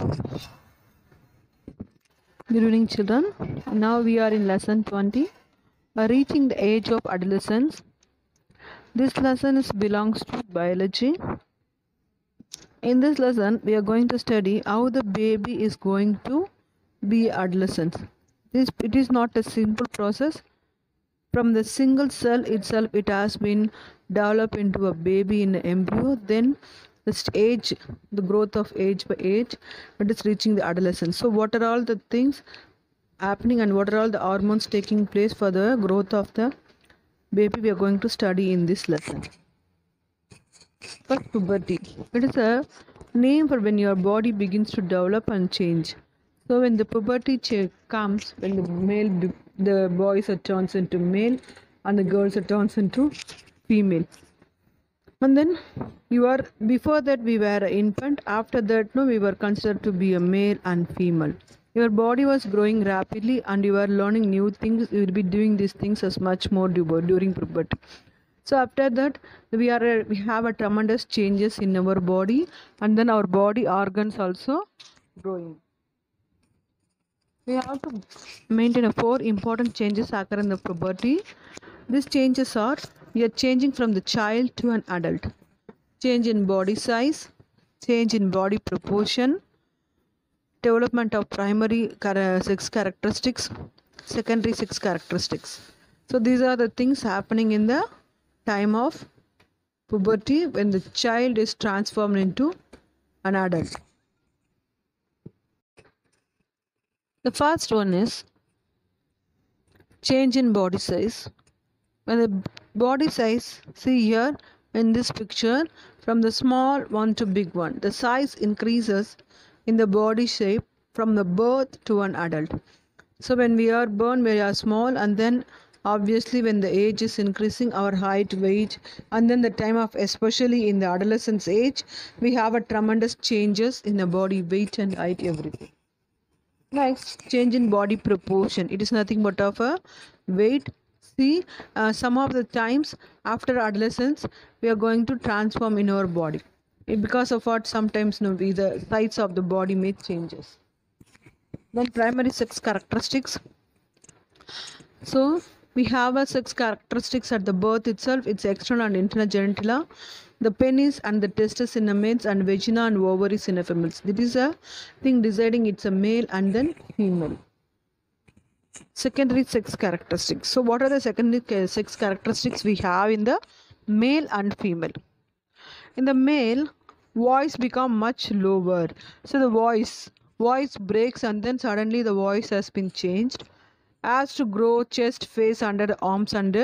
Good evening, children. Now we are in lesson 20, reaching the age of adolescence. This lesson belongs to biology. In this lesson, we are going to study how the baby is going to be adolescent. It is not a simple process. From the single cell itself, it has been developed into a baby in the embryo. Then the growth of age by age, it is reaching the adolescence. So what are all the things happening and what are all the hormones taking place for the growth of the baby we are going to study in this lesson. First, puberty. It is a name for when your body begins to develop and change. So when the puberty comes, when the boys are turns into male and the girls are turns into female. And then before that we were an infant. After that, we were considered to be a male and female. Your body was growing rapidly and you are learning new things. You will be doing these things as much more during puberty. So after that, we have a tremendous changes in our body, and then our body organs also growing. We have to maintain 4 important changes occur in the puberty. These changes are, we are changing from the child to an adult. Change in body size, change in body proportion, development of primary sex characteristics, secondary sex characteristics. So these are the things happening in the time of puberty when the child is transformed into an adult. The first one is change in body size. When the body size, see here in this picture, from the small one to big one, the size increases in the body shape from the birth to an adult. So when we are born, we are small, and then obviously when the age is increasing, our height, weight, and then the time of, especially in the adolescence age, we have a tremendous changes in the body weight and height, everything. Next, change in body proportion. It is nothing but of a weight. See, some of the times after adolescence, we are going to transform in our body. Because of what, sometimes the size of the body may changes. Then primary sex characteristics. So we have a sex characteristics at the birth itself. It's external and internal genitalia, the penis and the testes in the males, and vagina and ovaries in the females. This is a thing deciding it's a male and then female. Secondary sex characteristics. So what are the secondary sex characteristics we have in the male and female? In the male, voice become much lower. So the voice breaks, and then suddenly the voice has been changed. As to grow chest, face, under the arms, and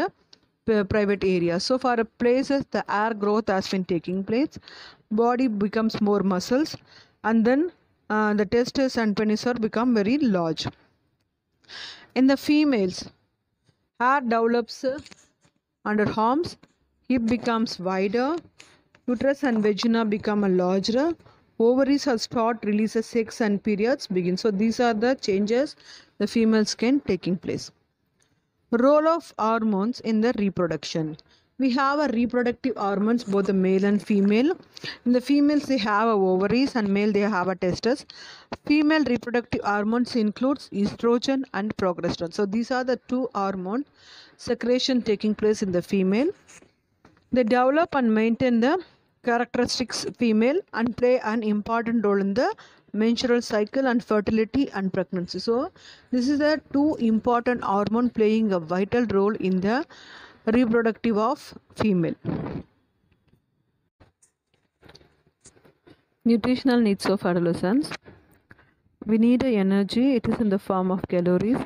private areas. So for places, the air growth has been taking place. Body becomes more muscles, and then the testes and penis are become very large. In the females, hair develops under arms, hip becomes wider, uterus and vagina become larger, ovaries are start releases sex and periods begin. So these are the changes the females can taking place. Role of hormones in the reproduction. We have a reproductive hormones, both the male and female. In the females, they have a ovaries, and male they have a testes. Female reproductive hormones includes estrogen and progesterone. So these are the 2 hormone secretion taking place in the female. They develop and maintain the characteristics female and play an important role in the menstrual cycle and fertility and pregnancy. So this is the 2 important hormone playing a vital role in the reproductive of female. Nutritional needs of adolescents. We need energy. It is in the form of calories,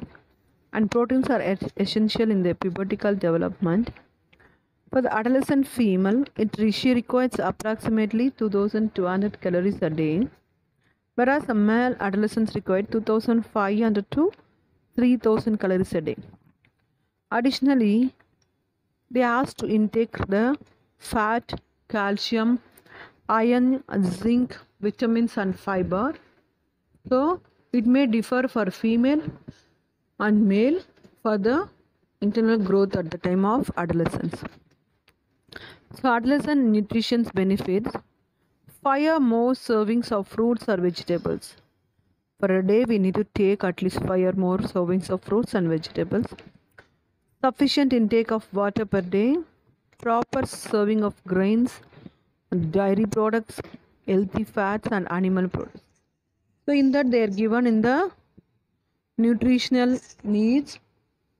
and proteins are essential in the pubertal development. For the adolescent female, she requires approximately 2,200 calories a day, whereas a male adolescent requires 2,500 to 3,000 calories a day. Additionally, they asked to intake the fat, calcium, iron, zinc, vitamins, and fiber. So it may differ for female and male for the internal growth at the time of adolescence. So adolescent nutrition benefits: 5 more servings of fruits or vegetables, per day we need to take at least 5 or more servings of fruits and vegetables. Sufficient intake of water per day, proper serving of grains, dairy products, healthy fats and animal products. So in that they are given in the nutritional needs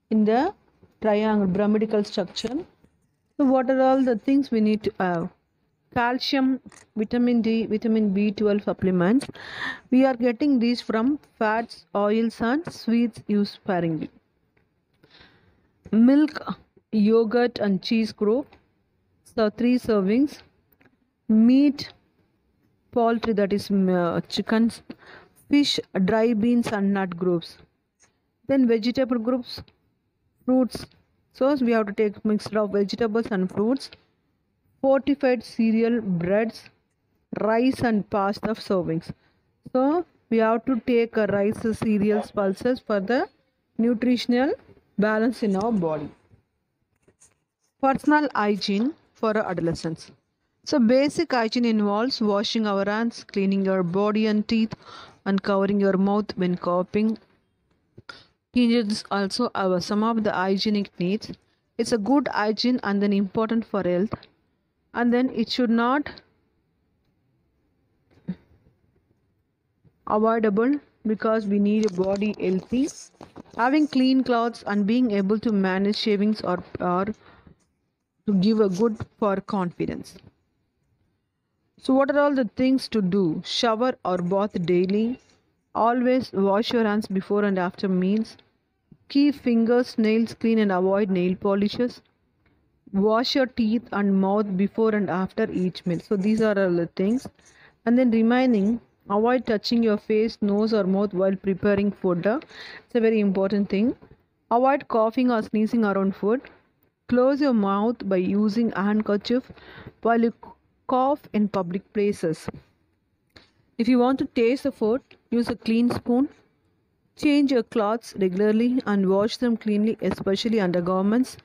in the triangle pyramidal structure. So what are all the things we need to have? Calcium, vitamin D, vitamin B12 supplements. We are getting these from fats, oils and sweets used sparingly. Milk, yogurt and cheese group. So 3 servings. Meat, poultry, that is chickens, fish, dry beans and nut groups. Then vegetable groups, fruits. So we have to take mixture of vegetables and fruits. Fortified cereal, breads, rice and pasta servings. So we have to take rice, cereals, pulses for the nutritional balance in our body. Personal hygiene for adolescents. So basic hygiene involves washing our hands, cleaning your body and teeth, and covering your mouth when coughing. Teenagers also have some of the hygienic needs. It's a good hygiene and then important for health. And then it should not avoidable because we need a body healthy. Having clean clothes and being able to manage shavings or to give a good for confidence. So what are all the things to do? Shower or bath daily. Always wash your hands before and after meals. Keep fingers, nails clean and avoid nail polishes. Wash your teeth and mouth before and after each meal. So these are all the things. And then remaining, avoid touching your face, nose or mouth while preparing food. It's a very important thing. Avoid coughing or sneezing around food. Close your mouth by using a handkerchief while you cough in public places. If you want to taste the food, use a clean spoon. Change your clothes regularly and wash them cleanly, especially undergarments.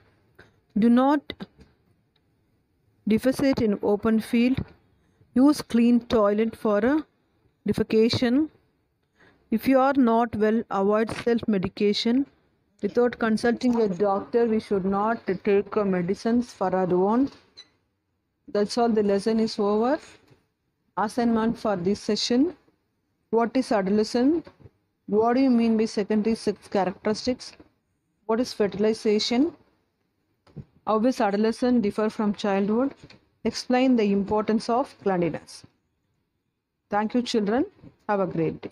Do not defecate in open field. Use clean toilet for a defecation. If you are not well, avoid self-medication. Without consulting a doctor, we should not take medicines for our own. That's all, the lesson is over. Assignment for this session. What is adolescence? What do you mean by secondary sex characteristics? What is fertilization? How does adolescence differ from childhood? Explain the importance of cleanliness. Thank you, children. Have a great day.